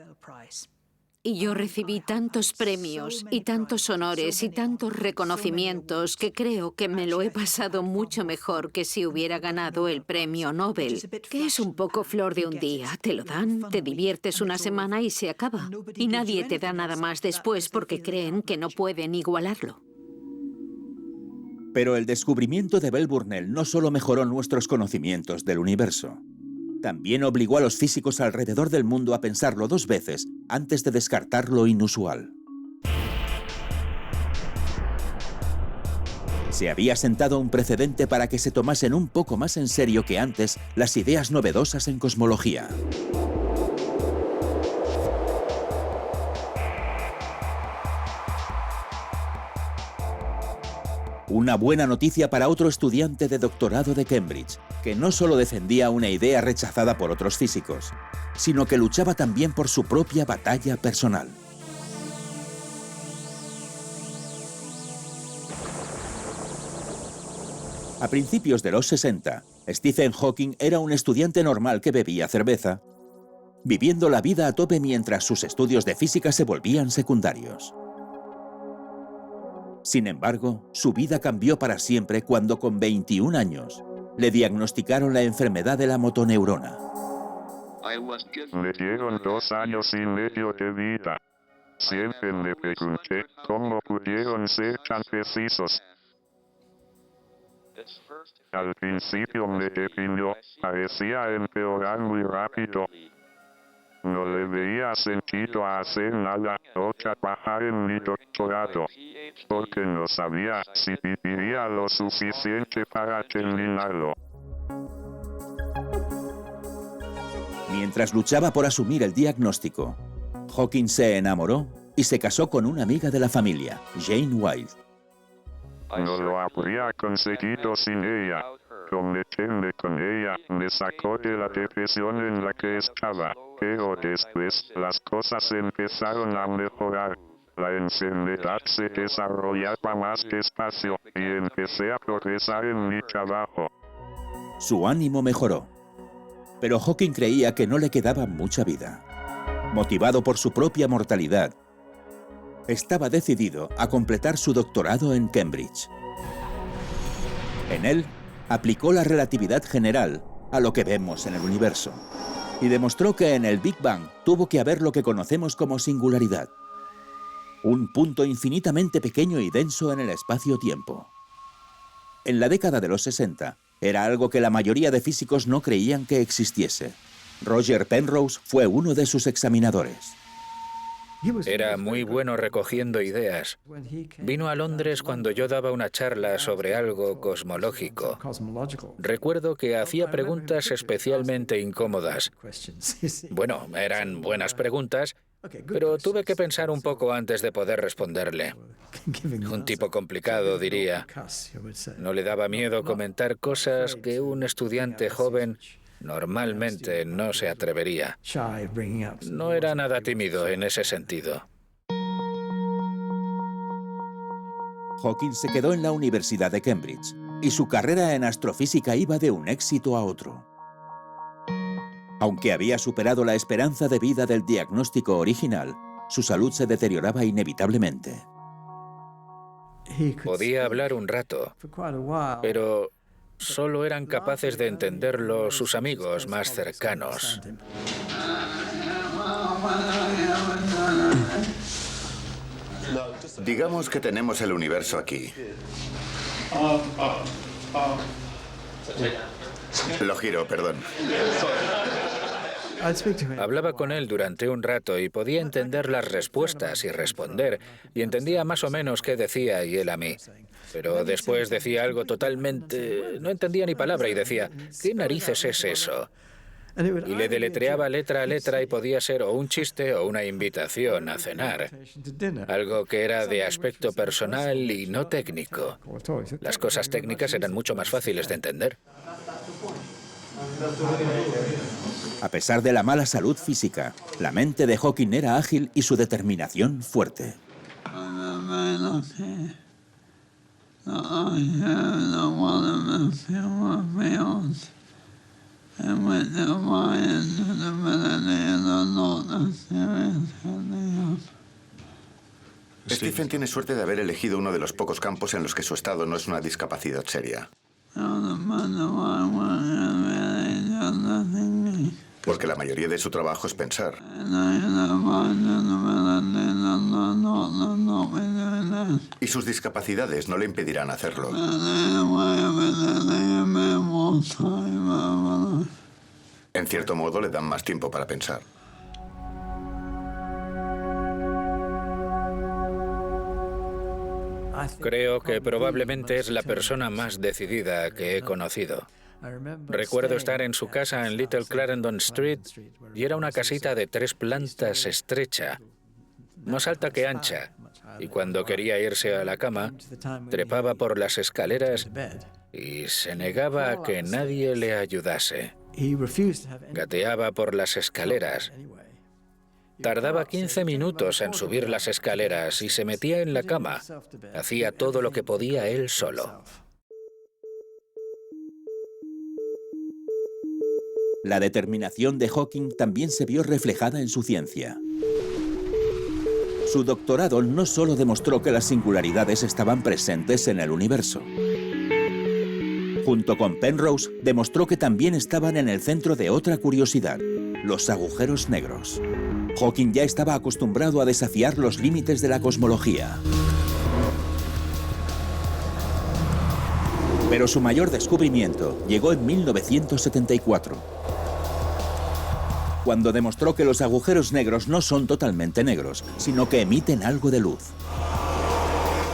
Y yo recibí tantos premios y tantos honores y tantos reconocimientos que creo que me lo he pasado mucho mejor que si hubiera ganado el premio Nobel, que es un poco flor de un día. Te lo dan, te diviertes una semana y se acaba. Y nadie te da nada más después porque creen que no pueden igualarlo. Pero el descubrimiento de Bell Burnell no solo mejoró nuestros conocimientos del universo, también obligó a los físicos alrededor del mundo a pensarlo dos veces antes de descartar lo inusual. Se había sentado un precedente para que se tomasen un poco más en serio que antes las ideas novedosas en cosmología. Una buena noticia para otro estudiante de doctorado de Cambridge, que no solo defendía una idea rechazada por otros físicos, sino que luchaba también por su propia batalla personal. A principios de los 60, Stephen Hawking era un estudiante normal que bebía cerveza, viviendo la vida a tope mientras sus estudios de física se volvían secundarios. Sin embargo, su vida cambió para siempre cuando con 21 años le diagnosticaron la enfermedad de la motoneurona. Le dieron 2 años y medio de vida. Siempre me pregunté cómo pudieron ser tan precisos. Al principio me deprimió, parecía empeorar muy rápido. No le veía sentido a hacer nada o trabajar en mi doctorado, porque no sabía si viviría lo suficiente para terminarlo. Mientras luchaba por asumir el diagnóstico, Hawking se enamoró y se casó con una amiga de la familia, Jane Wilde. No lo habría conseguido sin ella. Prometerme con ella me sacó de la depresión en la que estaba, pero después las cosas empezaron a mejorar. La enfermedad se desarrollaba más despacio y empecé a progresar en mi trabajo. Su ánimo mejoró, pero Hawking creía que no le quedaba mucha vida. Motivado por su propia mortalidad, estaba decidido a completar su doctorado en Cambridge. En él, aplicó la relatividad general a lo que vemos en el universo y demostró que en el Big Bang tuvo que haber lo que conocemos como singularidad, un punto infinitamente pequeño y denso en el espacio-tiempo. En la década de los 60, era algo que la mayoría de físicos no creían que existiese. Roger Penrose fue uno de sus examinadores. Era muy bueno recogiendo ideas. Vino a Londres cuando yo daba una charla sobre algo cosmológico. Recuerdo que hacía preguntas especialmente incómodas. Bueno, eran buenas preguntas, pero tuve que pensar un poco antes de poder responderle. Un tipo complicado, diría. No le daba miedo comentar cosas que un estudiante joven normalmente no se atrevería. No era nada tímido en ese sentido. Hawking se quedó en la Universidad de Cambridge y su carrera en astrofísica iba de un éxito a otro. Aunque había superado la esperanza de vida del diagnóstico original, su salud se deterioraba inevitablemente. Podía hablar un rato, pero solo eran capaces de entenderlo sus amigos más cercanos. Digamos que tenemos el universo aquí. Lo giro, perdón. Hablaba con él durante un rato y podía entender las respuestas y responder, y entendía más o menos qué decía y él a mí. Pero después decía algo totalmente... no entendía ni palabra y decía, ¿qué narices es eso? Y le deletreaba letra a letra y podía ser o un chiste o una invitación a cenar. Algo que era de aspecto personal y no técnico. Las cosas técnicas eran mucho más fáciles de entender. A pesar de la mala salud física, la mente de Hawking era ágil y su determinación fuerte. Stephen tiene suerte de haber elegido uno de los pocos campos en los que su estado no es una discapacidad seria. Porque la mayoría de su trabajo es pensar. Y sus discapacidades no le impedirán hacerlo. En cierto modo, le dan más tiempo para pensar. Creo que probablemente es la persona más decidida que he conocido. Recuerdo estar en su casa en Little Clarendon Street y era una casita de 3 plantas estrecha, más alta que ancha, y cuando quería irse a la cama, trepaba por las escaleras y se negaba a que nadie le ayudase. Gateaba por las escaleras. Tardaba 15 minutos en subir las escaleras y se metía en la cama. Hacía todo lo que podía él solo. La determinación de Hawking también se vio reflejada en su ciencia. Su doctorado no solo demostró que las singularidades estaban presentes en el universo. Junto con Penrose, demostró que también estaban en el centro de otra curiosidad, los agujeros negros. Hawking ya estaba acostumbrado a desafiar los límites de la cosmología. Pero su mayor descubrimiento llegó en 1974, cuando demostró que los agujeros negros no son totalmente negros, sino que emiten algo de luz.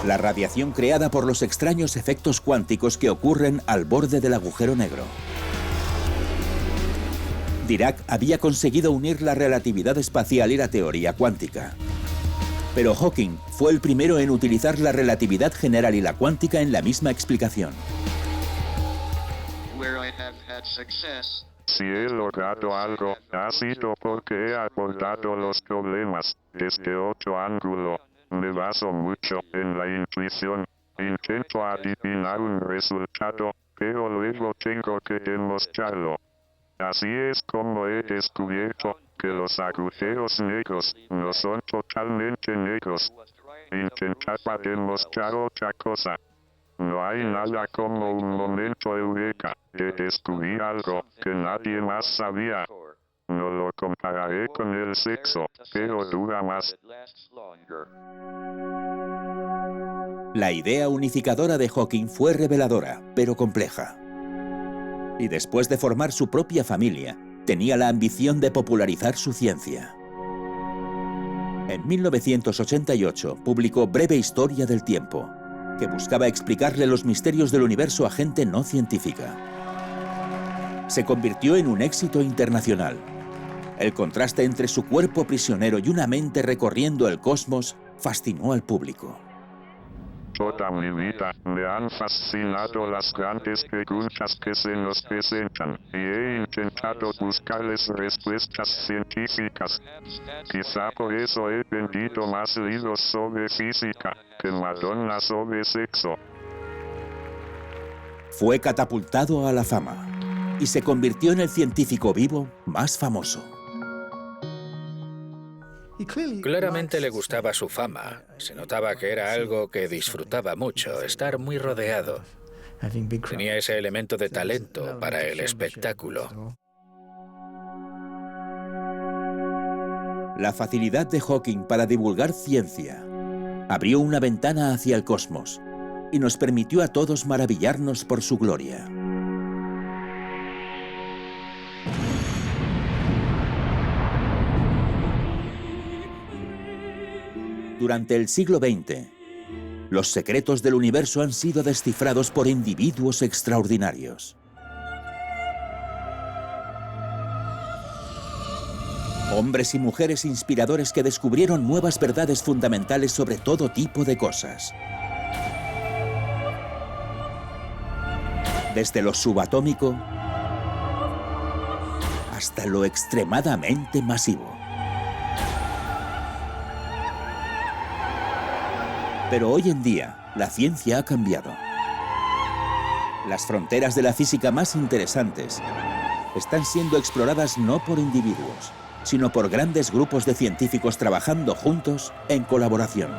La radiación creada por los extraños efectos cuánticos que ocurren al borde del agujero negro. Dirac había conseguido unir la relatividad espacial y la teoría cuántica. Pero Hawking fue el primero en utilizar la relatividad general y la cuántica en la misma explicación. Si he logrado algo, ha sido porque he abordado los problemas desde otro ángulo. Me baso mucho en la intuición. Intento adivinar un resultado, pero luego tengo que demostrarlo. Así es como he descubierto que los agujeros negros no son totalmente negros. Intentaba demostrar otra cosa. No hay nada como un momento eureka de descubrir algo que nadie más sabía. No lo compararé con el sexo, pero dura más. La idea unificadora de Hawking fue reveladora, pero compleja. Y después de formar su propia familia, tenía la ambición de popularizar su ciencia. En 1988 publicó Breve Historia del Tiempo, que buscaba explicarle los misterios del universo a gente no científica. Se convirtió en un éxito internacional. El contraste entre su cuerpo prisionero y una mente recorriendo el cosmos fascinó al público. Toda mi vida me han fascinado las grandes preguntas que se nos presentan y he intentado buscarles respuestas científicas. Quizá por eso he vendido más libros sobre física que Madonna sobre sexo. Fue catapultado a la fama y se convirtió en el científico vivo más famoso. Claramente le gustaba su fama. Se notaba que era algo que disfrutaba mucho, estar muy rodeado. Tenía ese elemento de talento para el espectáculo. La facilidad de Hawking para divulgar ciencia abrió una ventana hacia el cosmos y nos permitió a todos maravillarnos por su gloria. Durante el siglo XX, los secretos del universo han sido descifrados por individuos extraordinarios. Hombres y mujeres inspiradores que descubrieron nuevas verdades fundamentales sobre todo tipo de cosas. Desde lo subatómico hasta lo extremadamente masivo. Pero hoy en día, la ciencia ha cambiado. Las fronteras de la física más interesantes están siendo exploradas no por individuos, sino por grandes grupos de científicos trabajando juntos en colaboración.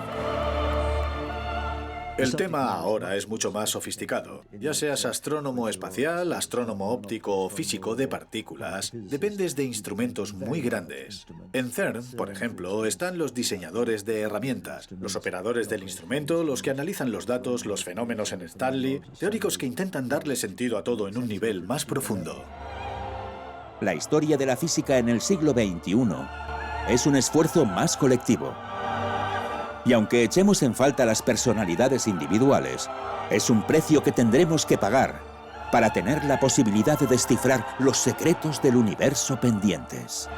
El tema ahora es mucho más sofisticado. Ya seas astrónomo espacial, astrónomo óptico o físico de partículas, dependes de instrumentos muy grandes. En CERN, por ejemplo, están los diseñadores de herramientas, los operadores del instrumento, los que analizan los datos, los fenómenos en Stanley, teóricos que intentan darle sentido a todo en un nivel más profundo. La historia de la física en el siglo XXI es un esfuerzo más colectivo. Y aunque echemos en falta las personalidades individuales, es un precio que tendremos que pagar para tener la posibilidad de descifrar los secretos del universo pendientes.